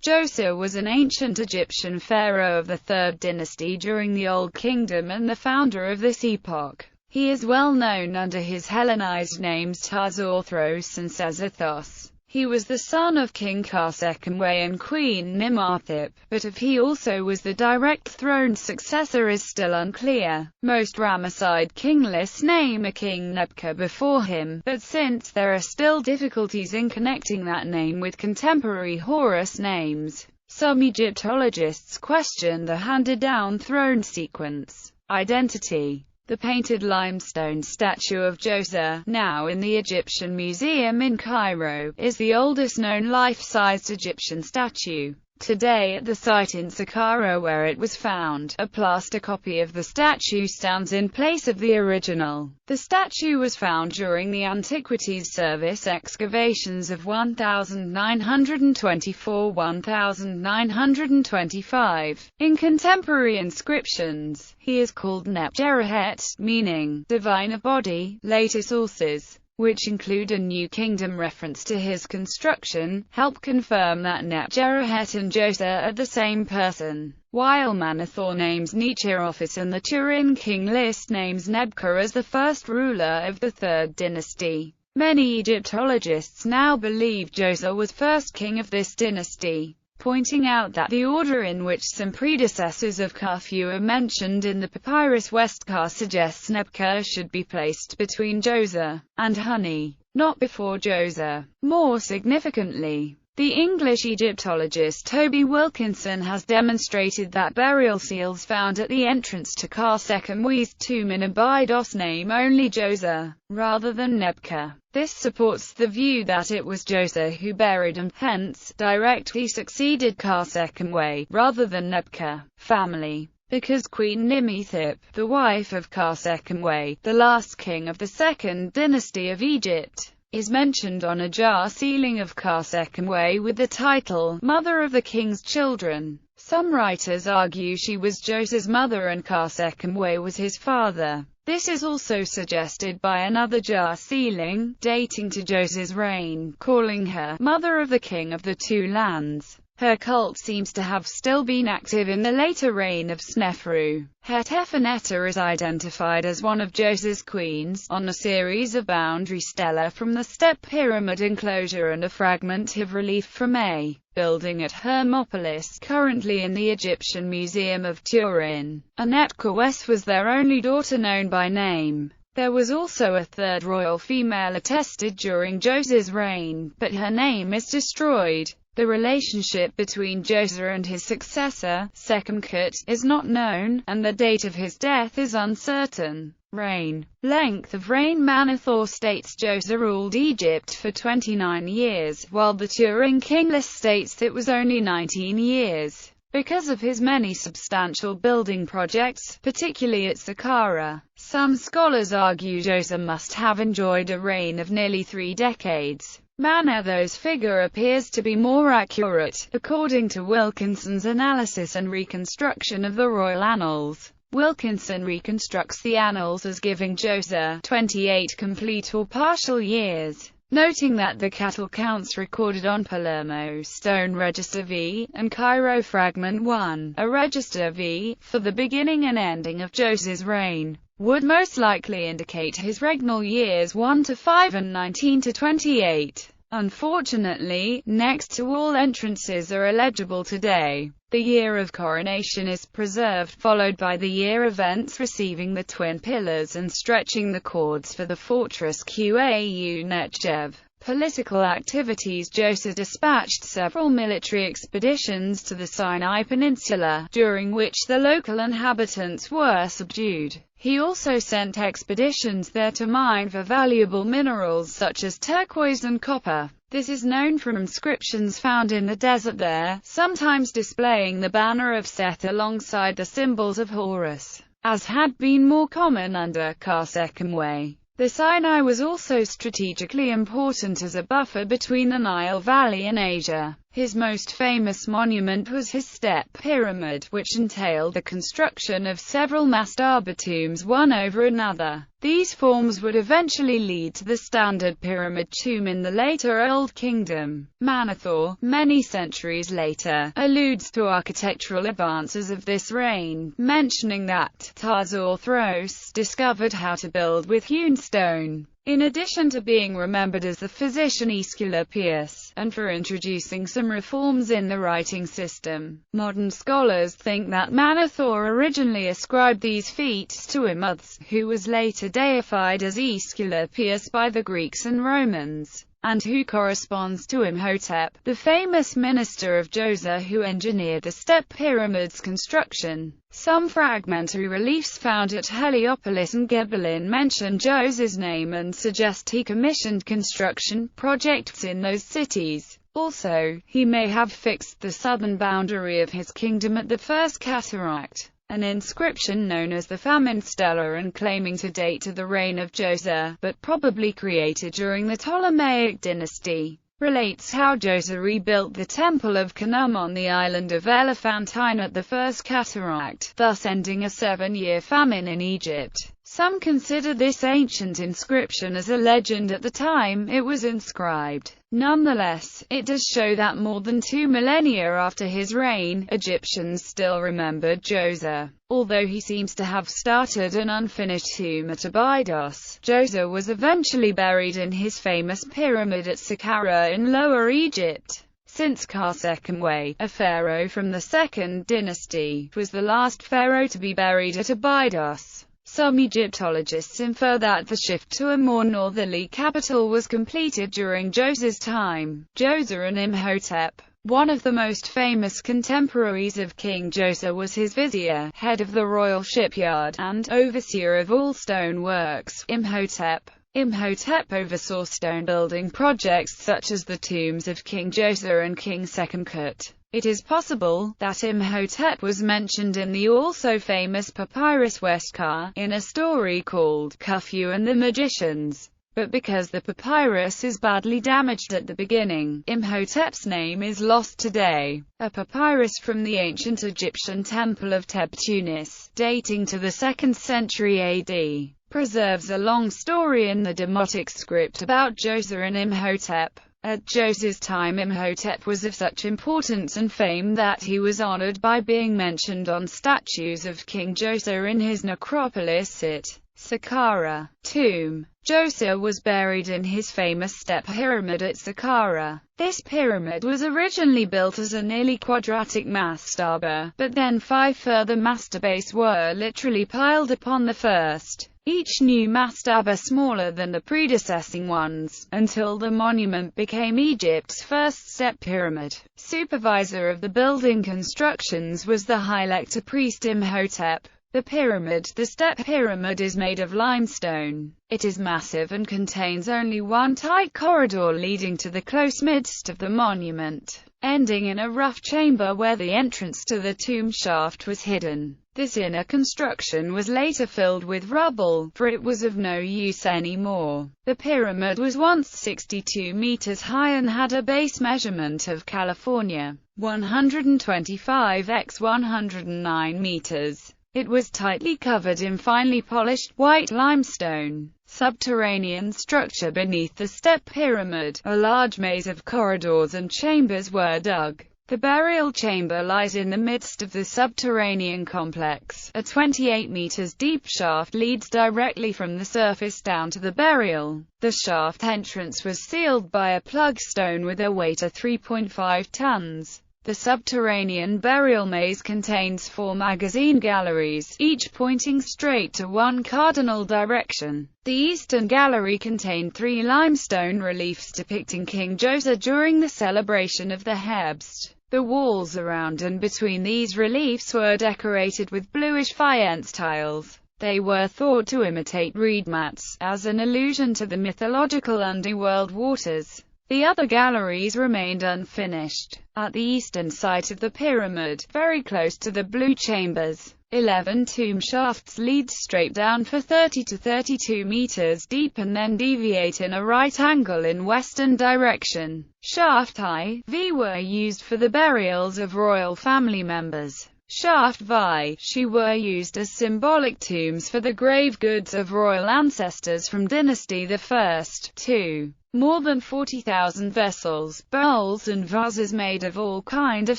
Djoser was an ancient Egyptian pharaoh of the 3rd dynasty during the Old Kingdom and the founder of this epoch. He is well known under his Hellenized names Tarzorthros and Sesethos. He was the son of King Karsekemwe and Queen Nimarthip, but if he also was the direct throne successor is still unclear. Most Ramesside king lists name a King Nebka before him, but since there are still difficulties in connecting that name with contemporary Horus names, some Egyptologists question the handed-down throne sequence. Identity. The painted limestone statue of Djoser, now in the Egyptian Museum in Cairo, is the oldest known life-sized Egyptian statue. Today at the site in Saqqara where it was found, a plaster copy of the statue stands in place of the original. The statue was found during the Antiquities Service excavations of 1924–1925. In contemporary inscriptions, he is called Neb-Jerhet, meaning diviner body. Later sources, which include a New Kingdom reference to his construction, help confirm that Neb-Jerhet and Djoser are the same person. While Manethor names Nichirophis and the Turin king list names Nebka as the first ruler of the 3rd dynasty, many Egyptologists now believe Djoser was first king of this dynasty, pointing out that the order in which some predecessors of Khufu are mentioned in the papyrus Westcar suggests Nebka should be placed between Djoser and Huni, not before Djoser. More significantly, the English Egyptologist Toby Wilkinson has demonstrated that burial seals found at the entrance to Karsekemwe's tomb in Abydos name only Djoser, rather than Nebka. This supports the view that it was Djoser who buried and, hence, directly succeeded Karsekemwe, rather than Nebka. Family. Because Queen Nimarthip, the wife of Karsekemwe, the last king of the 2nd dynasty of Egypt, is mentioned on a jar ceiling of Karsekemwe with the title, Mother of the King's Children. Some writers argue she was Djoser's mother and Karsekemwe was his father. This is also suggested by another jar ceiling, dating to Djoser's reign, calling her Mother of the King of the Two Lands. Her cult seems to have still been active in the later reign of Sneferu. Hetephaneta is identified as one of Djoser's queens, on a series of boundary stela from the step pyramid enclosure and a fragment of relief from a building at Hermopolis, currently in the Egyptian Museum of Turin. Anetkwes was their only daughter known by name. There was also a 3rd royal female attested during Djoser's reign, but her name is destroyed. The relationship between Djoser and his successor, Sekemkut, is not known, and the date of his death is uncertain. Reign. Length of reign. Manethor states Djoser ruled Egypt for 29 years, while the Turin king list states it was only 19 years. Because of his many substantial building projects, particularly at Saqqara, some scholars argue Djoser must have enjoyed a reign of nearly 3 decades. Manethor's figure appears to be more accurate, according to Wilkinson's analysis and reconstruction of the royal annals. Wilkinson reconstructs the annals as giving Djoser 28 complete or partial years, noting that the cattle counts recorded on Palermo Stone Register V, and Cairo Fragment 1, a Register V, for the beginning and ending of Djoser's reign, would most likely indicate his regnal years 1 to 5 and 19 to 28. Unfortunately, next to all entrances are illegible today. The year of coronation is preserved, followed by the year events receiving the twin pillars and stretching the cords for the fortress Qau Netjev. Political activities. Djoser dispatched several military expeditions to the Sinai Peninsula, during which the local inhabitants were subdued. He also sent expeditions there to mine for valuable minerals such as turquoise and copper. This is known from inscriptions found in the desert there, sometimes displaying the banner of Seth alongside the symbols of Horus, as had been more common under Karsekemwe. The Sinai was also strategically important as a buffer between the Nile Valley and Asia. His most famous monument was his step pyramid, which entailed the construction of several mastaba tombs one over another. These forms would eventually lead to the standard pyramid tomb in the later Old Kingdom. Manetho, many centuries later, alludes to architectural advances of this reign, mentioning that Djoser discovered how to build with hewn stone. In addition to being remembered as the physician Aesculapius, and for introducing some reforms in the writing system, modern scholars think that Manetho originally ascribed these feats to Imuths, who was later deified as Aesculapius by the Greeks and Romans, and who corresponds to Imhotep, the famous minister of Djoser who engineered the step pyramid's construction. Some fragmentary reliefs found at Heliopolis and Gebelin mention Djoser's name and suggest he commissioned construction projects in those cities. Also, he may have fixed the southern boundary of his kingdom at the First Cataract. An inscription known as the Famine Stela and claiming to date to the reign of Djoser, but probably created during the Ptolemaic dynasty, relates how Djoser rebuilt the Temple of Khnum on the island of Elephantine at the First Cataract, thus ending a 7-year famine in Egypt. Some consider this ancient inscription as a legend at the time it was inscribed. Nonetheless, it does show that more than 2 millennia after his reign, Egyptians still remembered Djoser. Although he seems to have started an unfinished tomb at Abydos, Djoser was eventually buried in his famous pyramid at Saqqara in Lower Egypt. Since Khasekhemwy, a pharaoh from the 2nd dynasty, was the last pharaoh to be buried at Abydos, some Egyptologists infer that the shift to a more northerly capital was completed during Djoser's time. Djoser and Imhotep. One of the most famous contemporaries of King Djoser was his vizier, head of the royal shipyard, and overseer of all stone works, Imhotep. Imhotep oversaw stone-building projects such as the tombs of King Djoser and King Sekhemkut. It is possible that Imhotep was mentioned in the also famous papyrus Westcar, in a story called Khufu and the Magicians. But because the papyrus is badly damaged at the beginning, Imhotep's name is lost today. A papyrus from the ancient Egyptian temple of Tebtunis, dating to the 2nd century AD, preserves a long story in the Demotic script about Djoser and Imhotep. At Djoser's time, Imhotep was of such importance and fame that he was honored by being mentioned on statues of King Djoser in his necropolis at Saqqara tomb. Djoser was buried in his famous step pyramid at Saqqara. This pyramid was originally built as a nearly quadratic mastaba, but then 5 further mastabas were literally piled upon the first, each new mastaba smaller than the predecessing ones, until the monument became Egypt's first step pyramid. Supervisor of the building constructions was the high lector priest Imhotep. The step pyramid is made of limestone. It is massive and contains only one tight corridor leading to the close midst of the monument, ending in a rough chamber where the entrance to the tomb shaft was hidden. This inner construction was later filled with rubble, for it was of no use anymore. The pyramid was once 62 meters high and had a base measurement of California, 125 x 109 meters. It was tightly covered in finely polished, white limestone. Subterranean structure beneath the step pyramid, a large maze of corridors and chambers were dug. The burial chamber lies in the midst of the subterranean complex. A 28 meters deep shaft leads directly from the surface down to the burial. The shaft entrance was sealed by a plug stone with a weight of 3.5 tons. The subterranean burial maze contains 4 magazine galleries, each pointing straight to one cardinal direction. The eastern gallery contained 3 limestone reliefs depicting King Djoser during the celebration of the Hebst. The walls around and between these reliefs were decorated with bluish faience tiles. They were thought to imitate reed mats, as an allusion to the mythological underworld waters. The other galleries remained unfinished. At the eastern site of the pyramid, very close to the blue chambers, 11 tomb shafts lead straight down for 30 to 32 meters deep and then deviate in a right angle in western direction. Shaft I, V were used for the burials of royal family members. Shaft VI, She were used as symbolic tombs for the grave goods of royal ancestors from dynasty I. 2. More than 40,000 vessels, bowls and vases made of all kind of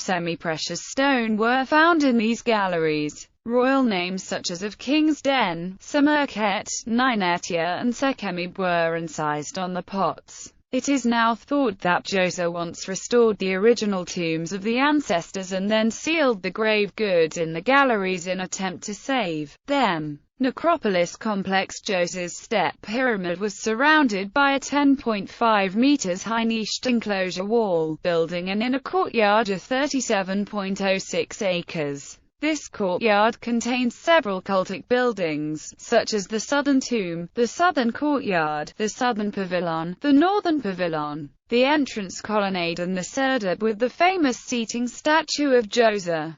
semi-precious stone were found in these galleries. Royal names such as of King's Den, Samarkand, Nineveh and Sekhemib were incised on the pots. It is now thought that Djoser once restored the original tombs of the ancestors and then sealed the grave goods in the galleries in attempt to save them. Necropolis complex Djoser's step pyramid was surrounded by a 10.5 meters high niched enclosure wall, building an inner courtyard of 37.06 acres. This courtyard contains several cultic buildings, such as the Southern Tomb, the Southern Courtyard, the Southern Pavilion, the Northern Pavilion, the entrance colonnade and the serdab with the famous seating statue of Djoser.